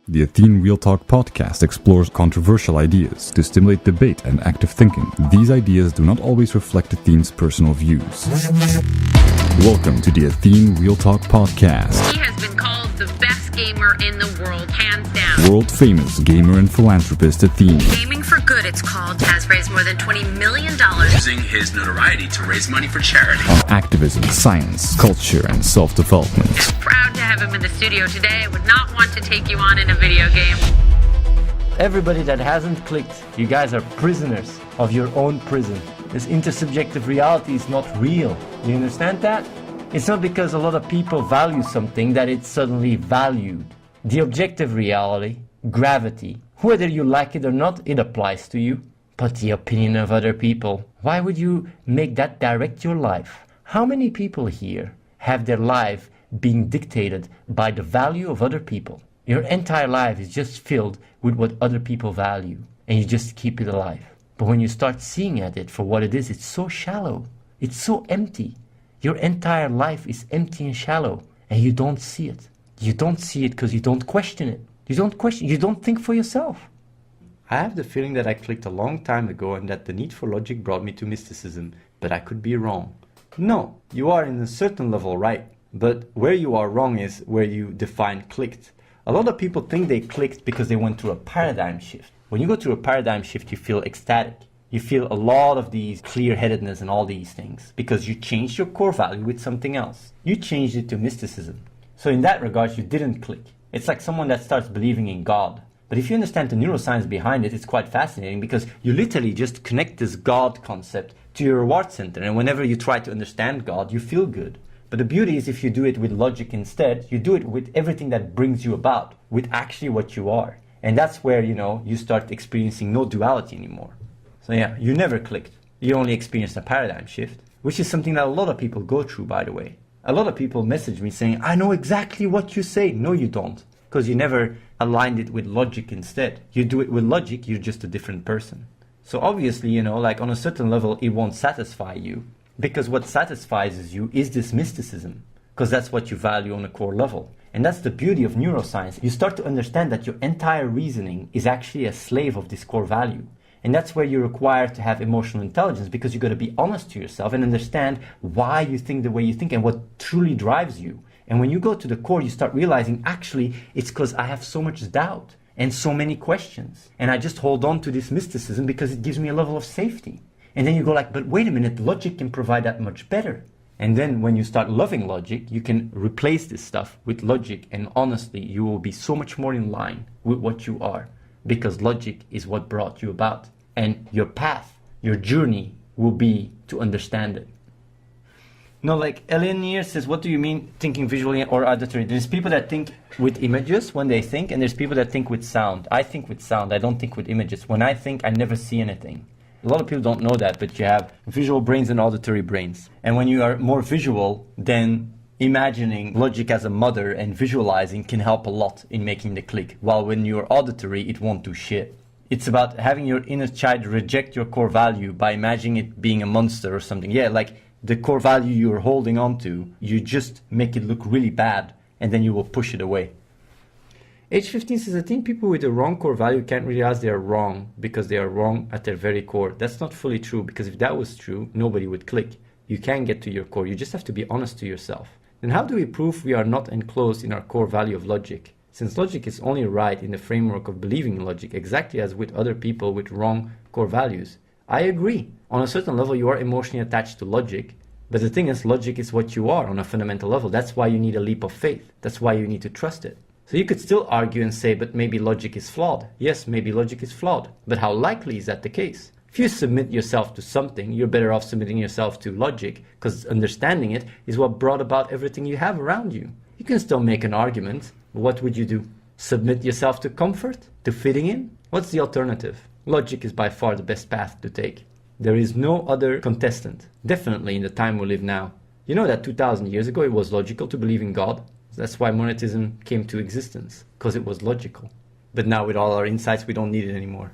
The Athene Real Talk Podcast explores controversial ideas to stimulate debate and active thinking. These ideas do not always reflect Athene's personal views. Welcome to the Athene Real Talk Podcast. He has been called the best gamer in the world, hands down. World-famous gamer and philanthropist Athene. Gaming for Good, it's called, has raised more than $20 million. Using his notoriety to raise money for charity. On activism, science, culture, and self-development. Proud to have him in the studio today. I would not want to take you on in a video game. Everybody that hasn't clicked, you guys are prisoners of your own prison. This intersubjective reality is not real. You understand that? It's not because a lot of people value something that it's suddenly valued. The objective reality, gravity, whether you like it or not, it applies to you. But the opinion of other people, why would you make that direct your life? How many people here have their life being dictated by the value of other people? Your entire life is just filled with what other people value, and you just keep it alive. But when you start seeing at it for what it is, it's so shallow. It's so empty. Your entire life is empty and shallow, and you don't see it. You don't see it because you don't question it. You don't think for yourself. I have the feeling that I clicked a long time ago and that the need for logic brought me to mysticism, but I could be wrong. No, you are in a certain level right, but where you are wrong is where you define clicked. A lot of people think they clicked because they went through a paradigm shift. When you go through a paradigm shift, you feel ecstatic. You feel a lot of these clear-headedness and all these things because you changed your core value with something else. You changed it to mysticism. So in that regard, you didn't click. It's like someone that starts believing in God. But if you understand the neuroscience behind it, it's quite fascinating because you literally just connect this God concept to your reward center. And whenever you try to understand God, you feel good. But the beauty is if you do it with logic instead, you do it with everything that brings you about, with actually what you are. And that's where, you start experiencing no duality anymore. So yeah, you never clicked. You only experienced a paradigm shift, which is something that a lot of people go through, by the way. A lot of people message me saying, I know exactly what you say. No, you don't. Because you never aligned it with logic instead. You do it with logic, you're just a different person. So obviously, on a certain level, it won't satisfy you. Because what satisfies you is this mysticism. Because that's what you value on a core level. And that's the beauty of neuroscience. You start to understand that your entire reasoning is actually a slave of this core value. And that's where you're required to have emotional intelligence because you've got to be honest to yourself and understand why you think the way you think and what truly drives you. And when you go to the core, you start realizing, actually, it's because I have so much doubt and so many questions. And I just hold on to this mysticism because it gives me a level of safety. And then you go like, but wait a minute, logic can provide that much better. And then when you start loving logic, you can replace this stuff with logic. And honestly, you will be so much more in line with what you are. Because logic is what brought you about. And your path, your journey will be to understand it. No, like Athene says, what do you mean thinking visually or auditory? There's people that think with images when they think, and there's people that think with sound. I think with sound, I don't think with images. When I think, I never see anything. A lot of people don't know that, but you have visual brains and auditory brains. And when you are more visual, then imagining logic as a mother and visualizing can help a lot in making the click. While when you're auditory, it won't do shit. It's about having your inner child reject your core value by imagining it being a monster or something. Yeah, like the core value you're holding on to, you just make it look really bad and then you will push it away. Age 15 says, I think people with a wrong core value can't realize they are wrong because they are wrong at their very core. That's not fully true because if that was true, nobody would click. You can get to your core. You just have to be honest to yourself. Then how do we prove we are not enclosed in our core value of logic? Since logic is only right in the framework of believing in logic, exactly as with other people with wrong core values. I agree. On a certain level, you are emotionally attached to logic. But the thing is, logic is what you are on a fundamental level. That's why you need a leap of faith. That's why you need to trust it. So you could still argue and say, but maybe logic is flawed. Yes, maybe logic is flawed. But how likely is that the case? If you submit yourself to something, you're better off submitting yourself to logic, because understanding it is what brought about everything you have around you. You can still make an argument. What would you do? Submit yourself to comfort? To fitting in? What's the alternative? Logic is by far the best path to take. There is no other contestant, definitely in the time we live now. You know that 2,000 years ago it was logical to believe in God? That's why monetism came to existence, because it was logical. But now with all our insights, we don't need it anymore.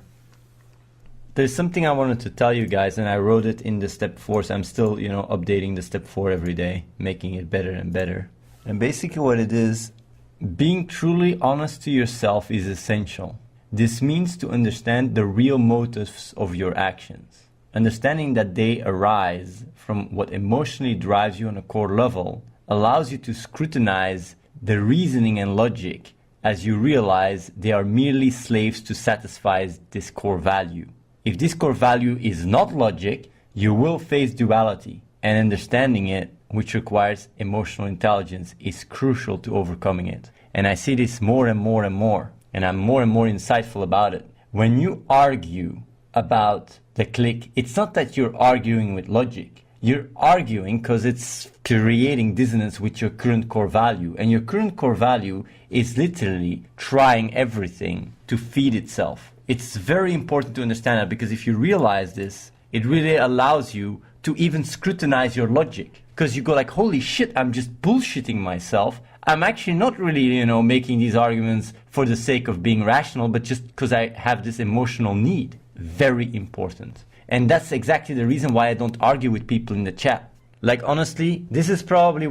There's something I wanted to tell you guys, and I wrote it in the step 4, so I'm still, updating the step 4 every day, making it better and better. And basically what it is, Being truly honest to yourself is essential. This means to understand the real motives of your actions. Understanding that they arise from what emotionally drives you on a core level allows you to scrutinize the reasoning and logic as you realize they are merely slaves to satisfy this core value. If this core value is not logic, you will face duality, and understanding it, which requires emotional intelligence, is crucial to overcoming it. And I see this more and more and more, and I'm more and more insightful about it. When you argue about the click, it's not that you're arguing with logic. You're arguing because it's creating dissonance with your current core value. And your current core value is literally trying everything to feed itself. It's very important to understand that, because if you realize this, it really allows you to even scrutinize your logic. Because you go like, holy shit, I'm just bullshitting myself. I'm actually not really, making these arguments for the sake of being rational, but just because I have this emotional need. Very important. And that's exactly the reason why I don't argue with people in the chat. Like, honestly, this is probably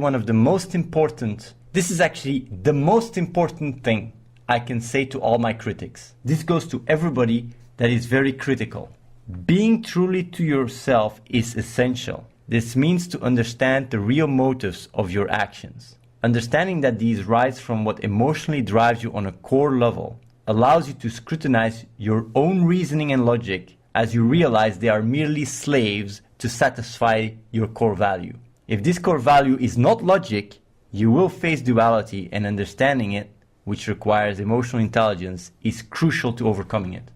this is actually the most important thing I can say to all my critics. This goes to everybody that is very critical. Being truly to yourself is essential. This means to understand the real motives of your actions. Understanding that these rise from what emotionally drives you on a core level allows you to scrutinize your own reasoning and logic as you realize they are merely slaves to satisfy your core value. If this core value is not logic, you will face duality, and understanding it, which requires emotional intelligence, is crucial to overcoming it.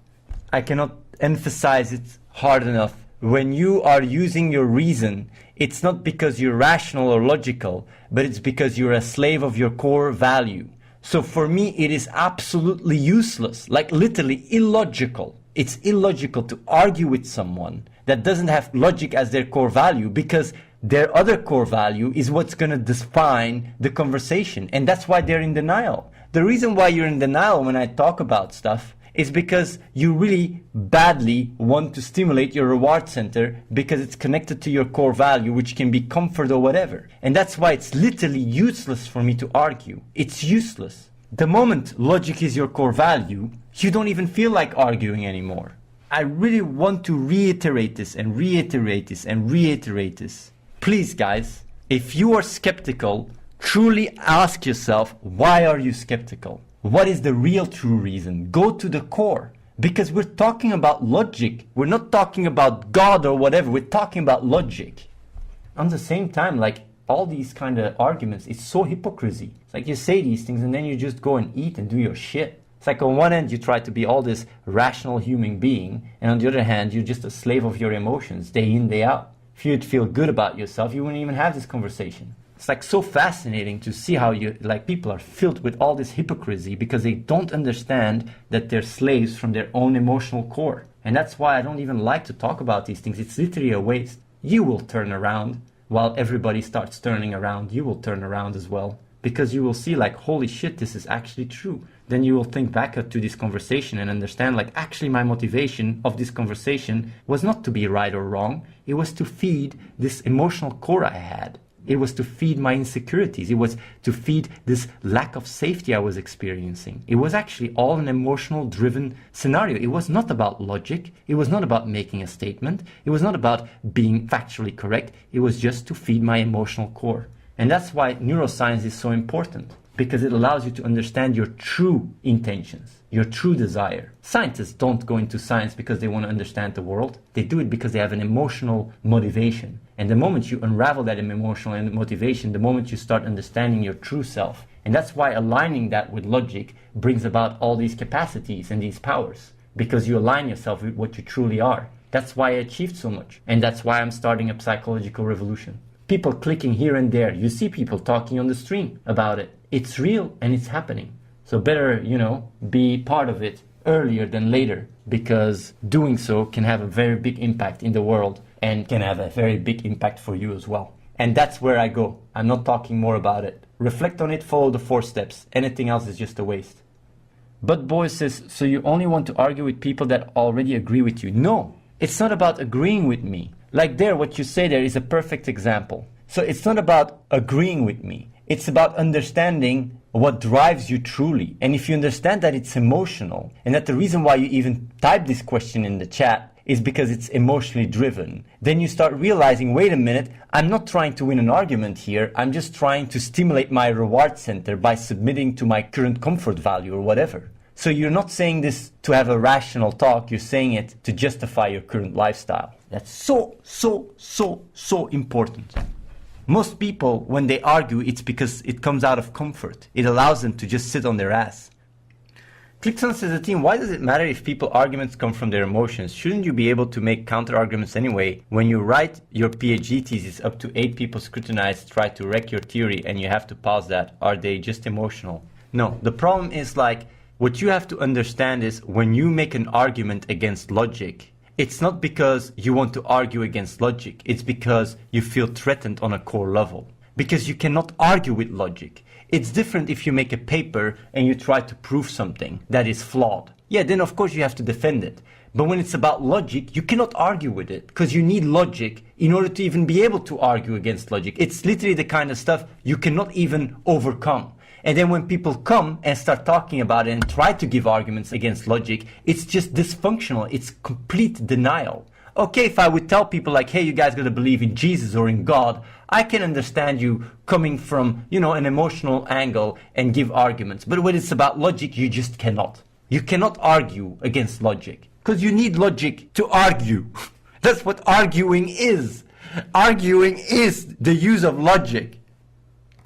I cannot emphasize it hard enough. When you are using your reason, it's not because you're rational or logical, but it's because you're a slave of your core value. So for me, it is absolutely useless, like literally illogical. It's illogical to argue with someone that doesn't have logic as their core value, because their other core value is what's going to define the conversation. And that's why they're in denial. The reason why you're in denial when I talk about stuff is because you really badly want to stimulate your reward center, because it's connected to your core value, which can be comfort or whatever. And that's why it's literally useless for me to argue. It's useless. The moment logic is your core value, you don't even feel like arguing anymore. I really want to reiterate this and reiterate this and reiterate this. Please, guys, if you are skeptical, truly ask yourself, why are you skeptical? What is the real true reason? Go to the core. Because we're talking about logic. We're not talking about God or whatever. We're talking about logic. At the same time, like, all these kind of arguments, it's so hypocrisy. It's like you say these things and then you just go and eat and do your shit. It's like on one end you try to be all this rational human being, and on the other hand you're just a slave of your emotions day in, day out. If you'd feel good about yourself, you wouldn't even have this conversation. It's like so fascinating to see how people are filled with all this hypocrisy because they don't understand that they're slaves from their own emotional core. And that's why I don't even like to talk about these things. It's literally a waste. You will turn around. While everybody starts turning around, you will turn around as well. Because you will see like, holy shit, this is actually true. Then you will think back to this conversation and understand like, actually my motivation of this conversation was not to be right or wrong. It was to feed this emotional core I had. It was to feed my insecurities. It was to feed this lack of safety I was experiencing. It was actually all an emotional driven scenario. It was not about logic. It was not about making a statement. It was not about being factually correct. It was just to feed my emotional core. And that's why neuroscience is so important, because it allows you to understand your true intentions, your true desire. Scientists don't go into science because they want to understand the world. They do it because they have an emotional motivation. And the moment you unravel that emotional motivation, the moment you start understanding your true self. And that's why aligning that with logic brings about all these capacities and these powers, because you align yourself with what you truly are. That's why I achieved so much. And that's why I'm starting a psychological revolution. People clicking here and there. You see people talking on the stream about it. It's real and it's happening. So better, be part of it earlier than later, because doing so can have a very big impact in the world and can have a very big impact for you as well. And that's where I go. I'm not talking more about it. Reflect on it, follow the 4 steps. Anything else is just a waste. But Boy says, so you only want to argue with people that already agree with you? No, it's not about agreeing with me. Like there, what you say there is a perfect example. So it's not about agreeing with me. It's about understanding what drives you truly. And if you understand that it's emotional, and that the reason why you even type this question in the chat is because it's emotionally driven, then you start realizing, wait a minute, I'm not trying to win an argument here, I'm just trying to stimulate my reward center by submitting to my current comfort value or whatever. So you're not saying this to have a rational talk, you're saying it to justify your current lifestyle. That's so important. Most people, when they argue, it's because it comes out of comfort. It allows them to just sit on their ass. Clickson says, Athene, why does it matter if people's arguments come from their emotions? Shouldn't you be able to make counter-arguments anyway? When you write your PhD thesis, up to 8 people scrutinize, try to wreck your theory, and you have to pause that. Are they just emotional? No, the problem is like, what you have to understand is when you make an argument against logic, it's not because you want to argue against logic. It's because you feel threatened on a core level. Because you cannot argue with logic. It's different if you make a paper and you try to prove something that is flawed. Yeah, then of course you have to defend it. But when it's about logic, you cannot argue with it because you need logic in order to even be able to argue against logic. It's literally the kind of stuff you cannot even overcome. And then when people come and start talking about it and try to give arguments against logic, it's just dysfunctional. It's complete denial. Okay, if I would tell people like, hey, you guys gotta believe in Jesus or in God, I can understand you coming from, an emotional angle and give arguments. But when it's about logic, you just cannot. You cannot argue against logic because you need logic to argue. That's what arguing is. Arguing is the use of logic.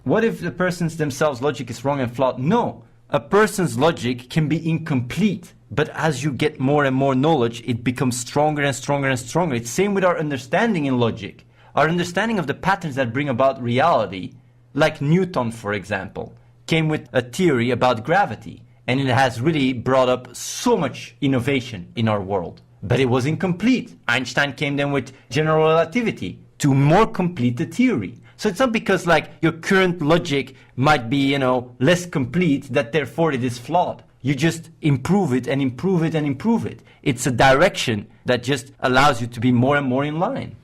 What if the person's themselves logic is wrong and flawed? No, a person's logic can be incomplete. But as you get more and more knowledge, it becomes stronger and stronger and stronger. It's same with our understanding in logic. Our understanding of the patterns that bring about reality, like Newton, for example, came with a theory about gravity. And it has really brought up so much innovation in our world. But it was incomplete. Einstein came then with general relativity to more complete the theory. So it's not because like your current logic might be, less complete that therefore it is flawed. You just improve it and improve it and improve it. It's a direction that just allows you to be more and more in line.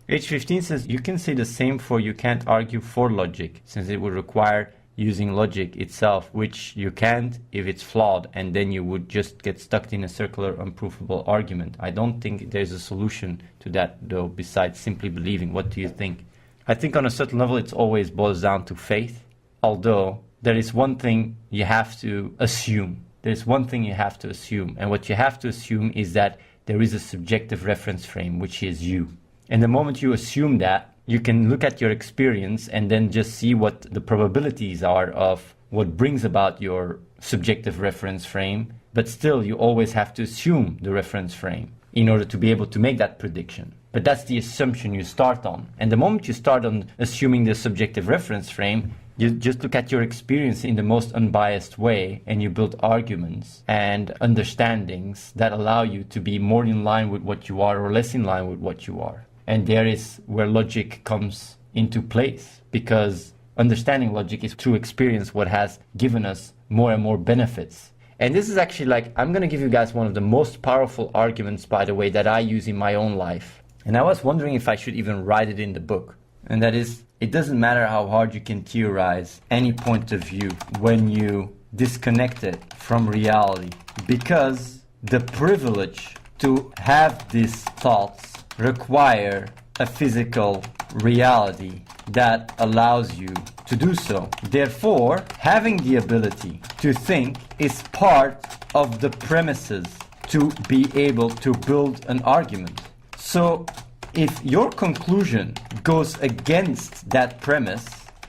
H15 says, you can say the same for you can't argue for logic, since it would require using logic itself, which you can't if it's flawed, and then you would just get stuck in a circular, unprovable argument. I don't think there's a solution to that, though, besides simply believing. What do you think? I think on a certain level it always boils down to faith, although there is one thing you have to assume. There's one thing you have to assume. And what you have to assume is that there is a subjective reference frame, which is you. And the moment you assume that, you can look at your experience and then just see what the probabilities are of what brings about your subjective reference frame. But still, you always have to assume the reference frame in order to be able to make that prediction. But that's the assumption you start on. And the moment you start on assuming the subjective reference frame, you just look at your experience in the most unbiased way and you build arguments and understandings that allow you to be more in line with what you are or less in line with what you are. And there is where logic comes into place, because understanding logic is through experience what has given us more and more benefits. And this is actually like, I'm going to give you guys one of the most powerful arguments, by the way, that I use in my own life. And I was wondering if I should even write it in the book. And that is, it doesn't matter how hard you can theorize any point of view when you disconnect it from reality. Because the privilege to have these thoughts require a physical reality that allows you to do so. Therefore, having the ability to think is part of the premises to be able to build an argument. So, if your conclusion goes against that premise,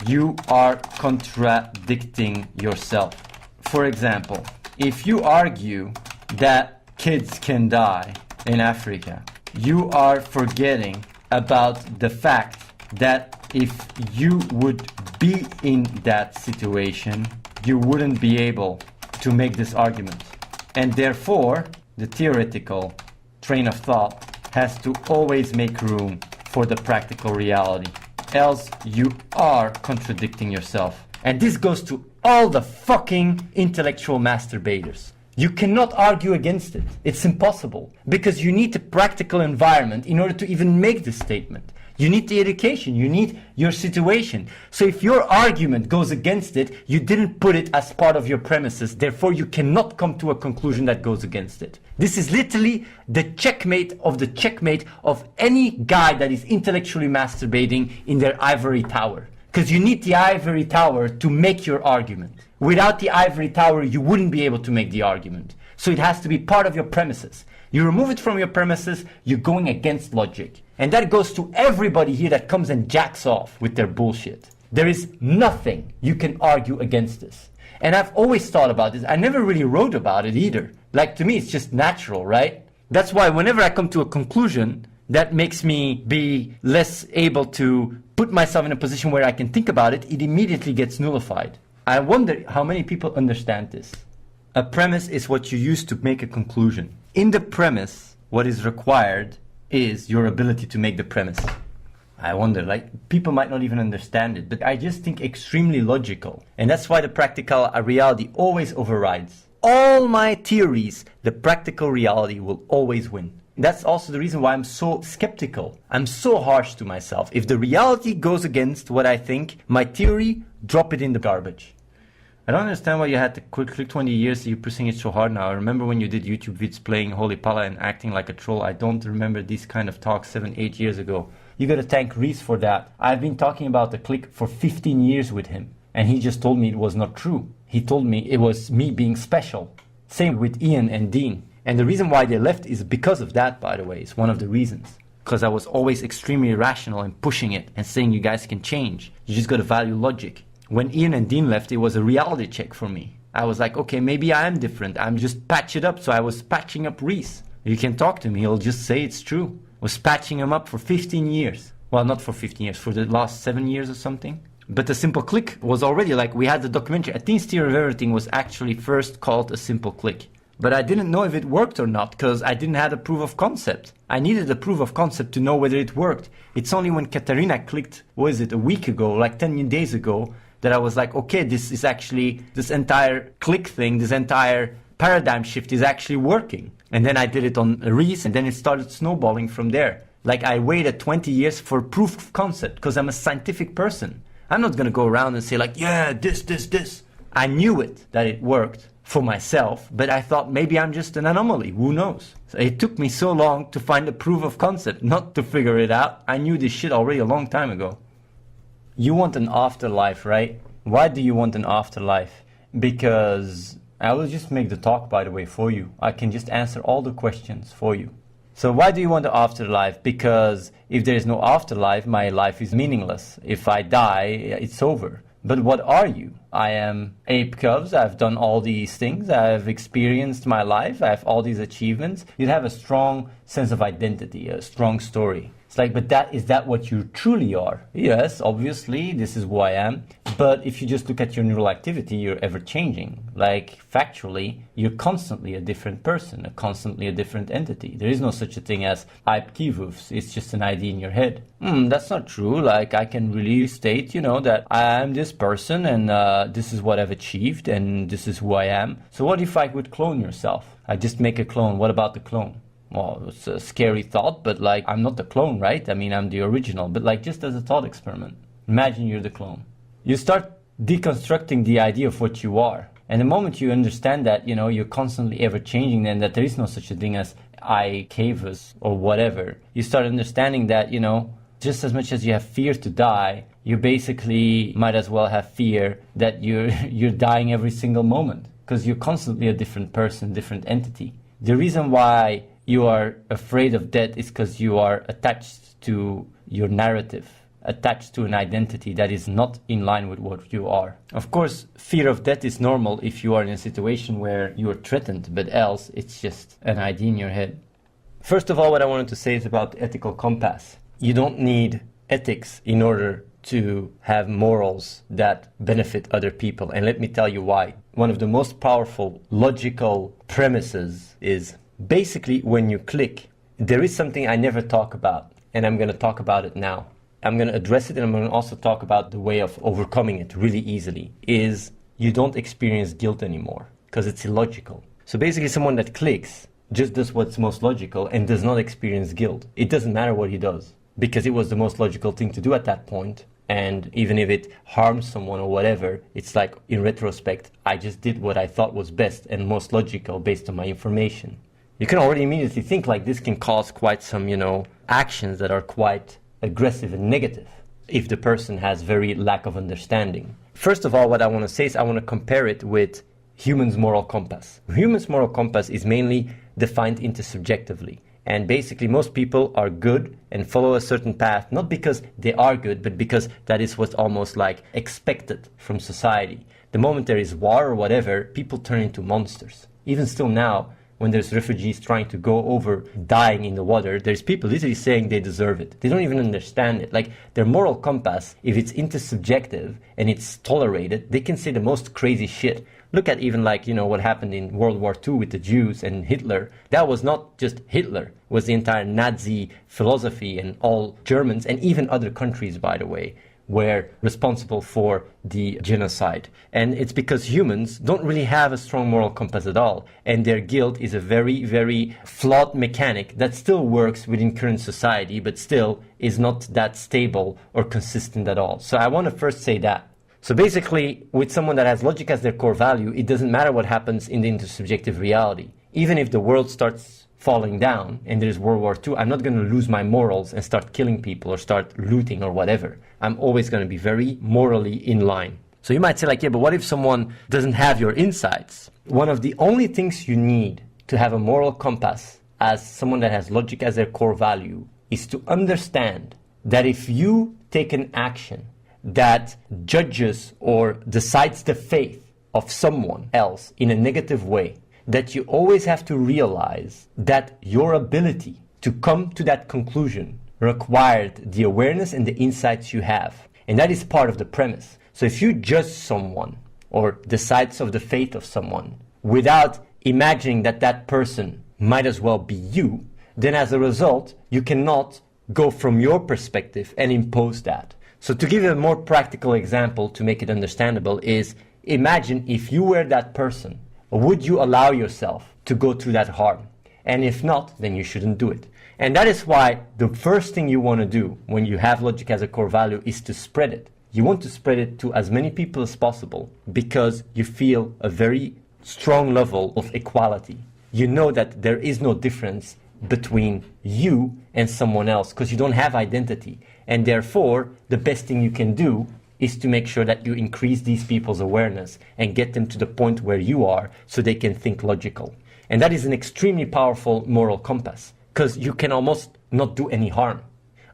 you are contradicting yourself. For example, if you argue that kids can die in Africa, you are forgetting about the fact that if you would be in that situation, you wouldn't be able to make this argument. And therefore, the theoretical train of thought has to always make room for the practical reality. Else you are contradicting yourself. And this goes to all the fucking intellectual masturbators. You cannot argue against it. It's impossible. Because you need a practical environment in order to even make this statement. You need the education. You need your situation. So if your argument goes against it, you didn't put it as part of your premises. Therefore, you cannot come to a conclusion that goes against it. This is literally the checkmate of any guy that is intellectually masturbating in their ivory tower. Because you need the ivory tower to make your argument. Without the ivory tower, you wouldn't be able to make the argument. So it has to be part of your premises. You remove it from your premises, you're going against logic. And that goes to everybody here that comes and jacks off with their bullshit. There is nothing you can argue against this. And I've always thought about this. I never really wrote about it either. Like, to me, it's just natural, right? That's why whenever I come to a conclusion, that makes me be less able to put myself in a position where I can think about it, it immediately gets nullified. I wonder how many people understand this. A premise is what you use to make a conclusion. In the premise, what is required is your ability to make the premise. I wonder, like, people might not even understand it, but I just think extremely logical. And that's why the practical reality always overrides. All my theories, the practical reality will always win. That's also the reason why I'm so skeptical. I'm so harsh to myself. If the reality goes against what I think, my theory, drop it in the garbage. I don't understand why you had to click 20 years, you're pressing it so hard now. I remember when you did YouTube vids playing Holy Pala and acting like a troll. I don't remember these kind of talks 7-8 years ago. You gotta thank Reese for that. I've been talking about the click for 15 years with him. And he just told me it was not true. He told me it was me being special. Same with Ian and Dean. And the reason why they left is because of that, by the way. It's one of the reasons. Because I was always extremely irrational and pushing it and saying you guys can change. You just gotta value logic. When Ian and Dean left, it was a reality check for me. I was like, okay, maybe I am different. I'm just patch it up. So I was patching up Reese. You can talk to me. He'll just say it's true. I was patching him up for 15 years. Well, not for 15 years, for the last 7 years or something. But the simple click was already like, we had the documentary. Athene's Theory of Everything was actually first called a simple click. But I didn't know if it worked or not because I didn't have a proof of concept. I needed a proof of concept to know whether it worked. It's only when Katarina clicked, what is it, a week ago, like 10 days ago, that I was like, okay, this is actually, this entire click thing, this entire paradigm shift is actually working. And then I did it on Reese, and then it started snowballing from there. Like, I waited 20 years for proof of concept because I'm a scientific person. I'm not going to go around and say like, yeah, this. I knew it, that it worked for myself, but I thought maybe I'm just an anomaly. Who knows? So it took me so long to find a proof of concept, not to figure it out. I knew this shit already a long time ago. You want an afterlife, right? Why do you want an afterlife? Because I will just make the talk, by the way, for you. I can just answer all the questions for you. So why do you want the afterlife? Because if there is no afterlife, my life is meaningless. If I die, it's over. But what are you? I am Ape Cubs. I've done all these things. I've experienced my life. I have all these achievements. You'd have a strong sense of identity, a strong story. It's like, but is that what you truly are? Yes, obviously, this is who I am. But if you just look at your neural activity, you're ever changing. Like, factually, you're constantly a different person, constantly a different entity. There is no such a thing as Ape Kivufs. It's just an idea in your head. That's not true. Like, I can really state, that I am this person and this is what I've achieved and this is who I am. So what if I would clone yourself? I just make a clone. What about the clone? Well, it's a scary thought, but like, I'm not the clone, right? I mean, I'm the original, but like, just as a thought experiment, imagine you're the clone. You start deconstructing the idea of what you are. And the moment you understand that, you're constantly ever changing and that there is no such a thing as I cavers or whatever, you start understanding that, just as much as you have fear to die, you basically might as well have fear that you're dying every single moment because you're constantly a different person, different entity. The reason why you are afraid of death is because you are attached to your narrative, attached to an identity that is not in line with what you are. Of course, fear of death is normal if you are in a situation where you are threatened, but else it's just an idea in your head. First of all, what I wanted to say is about the ethical compass. You don't need ethics in order to have morals that benefit other people. And let me tell you why. One of the most powerful logical premises is basically when you click, there is something I never talk about, and I'm going to talk about it now. I'm going to address it, and I'm going to also talk about the way of overcoming it really easily, is you don't experience guilt anymore, because it's illogical. So basically someone that clicks just does what's most logical and does not experience guilt. It doesn't matter what he does. because it was the most logical thing to do at that point. And even if it harms someone or whatever, it's like, in retrospect, I just did what I thought was best and most logical based on my information. You can already immediately think like this can cause quite some, actions that are quite aggressive and negative if the person has very lack of understanding. First of all, what I want to say is I want to compare it with humans' moral compass. Humans' moral compass is mainly defined intersubjectively. And basically, most people are good and follow a certain path, not because they are good, but because that is what's almost like expected from society. The moment there is war or whatever, people turn into monsters. Even still now, when there's refugees trying to go over dying in the water, there's people literally saying they deserve it. They don't even understand it. Like, their moral compass, if it's intersubjective and it's tolerated, they can say the most crazy shit. Look at even what happened in World War II with the Jews and Hitler. That was not just Hitler. It was the entire Nazi philosophy, and all Germans and even other countries, by the way, were responsible for the genocide. And it's because humans don't really have a strong moral compass at all. And their guilt is a very, very flawed mechanic that still works within current society, but still is not that stable or consistent at all. So I want to first say that. So basically, with someone that has logic as their core value, it doesn't matter what happens in the intersubjective reality. Even if the world starts falling down and there's World War II, I'm not going to lose my morals and start killing people or start looting or whatever. I'm always going to be very morally in line. So you might say yeah, but what if someone doesn't have your insights? One of the only things you need to have a moral compass as someone that has logic as their core value is to understand that if you take an action that judges or decides the faith of someone else in a negative way, that you always have to realize that your ability to come to that conclusion required the awareness and the insights you have. And that is part of the premise. So if you judge someone or decides of the fate of someone without imagining that that person might as well be you, then as a result, you cannot go from your perspective and impose that. So to give you a more practical example to make it understandable is, imagine if you were that person, would you allow yourself to go through that harm? And if not, then you shouldn't do it. And that is why the first thing you want to do when you have logic as a core value is to spread it. You want to spread it to as many people as possible because you feel a very strong level of equality. You know that there is no difference between you and someone else because you don't have identity. And therefore, the best thing you can do is to make sure that you increase these people's awareness and get them to the point where you are so they can think logical. And that is an extremely powerful moral compass because you can almost not do any harm.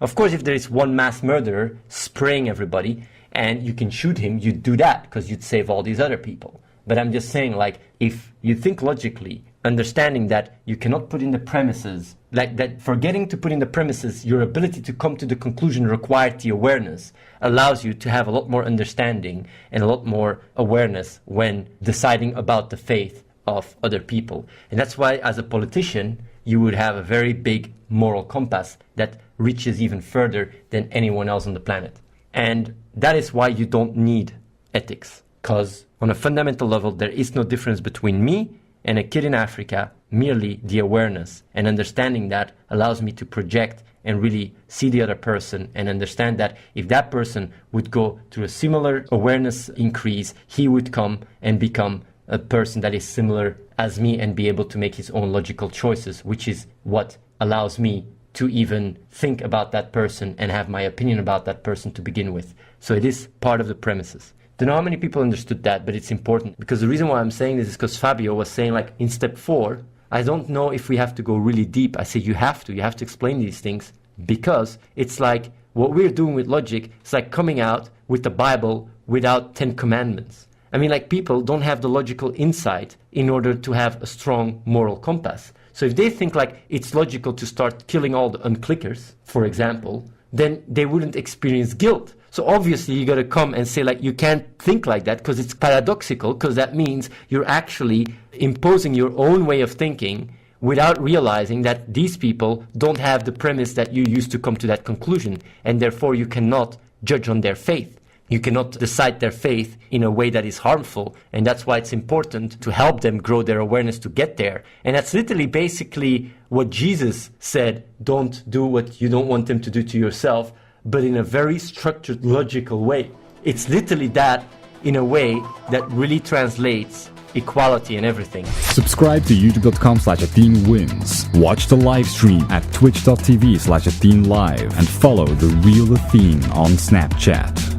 Of course, if there is one mass murderer spraying everybody and you can shoot him, you'd do that because you'd save all these other people. But I'm just saying, if you think logically, understanding that you cannot put in the premises, that forgetting to put in the premises, your ability to come to the conclusion required the awareness, allows you to have a lot more understanding and a lot more awareness when deciding about the faith of other people. And that's why, as a politician, you would have a very big moral compass that reaches even further than anyone else on the planet. And that is why you don't need ethics. Because on a fundamental level, there is no difference between me and a kid in Africa. Merely the awareness and understanding that allows me to project and really see the other person and understand that if that person would go through a similar awareness increase, he would come and become a person that is similar as me and be able to make his own logical choices, which is what allows me to even think about that person and have my opinion about that person to begin with. So it is part of the premises. Don't know how many people understood that, but it's important because the reason why I'm saying this is because Fabio was saying in step 4, I don't know if we have to go really deep. I say you have to explain these things because it's like what we're doing with logic. It's like coming out with the Bible without 10 commandments. I mean, people don't have the logical insight in order to have a strong moral compass. So if they think it's logical to start killing all the unclickers, for example, then they wouldn't experience guilt. So obviously you got to come and say you can't think like that because it's paradoxical, because that means you're actually imposing your own way of thinking without realizing that these people don't have the premise that you used to come to that conclusion, and therefore you cannot judge on their faith. You cannot decide their faith in a way that is harmful, and that's why it's important to help them grow their awareness to get there. And that's literally basically what Jesus said, don't do what you don't want them to do to yourself, but in a very structured, logical way. It's literally that in a way that really translates equality and everything. Subscribe to youtube.com/AtheneWins. Watch the live stream at twitch.tv/AtheneLive and follow The Real Athene on Snapchat.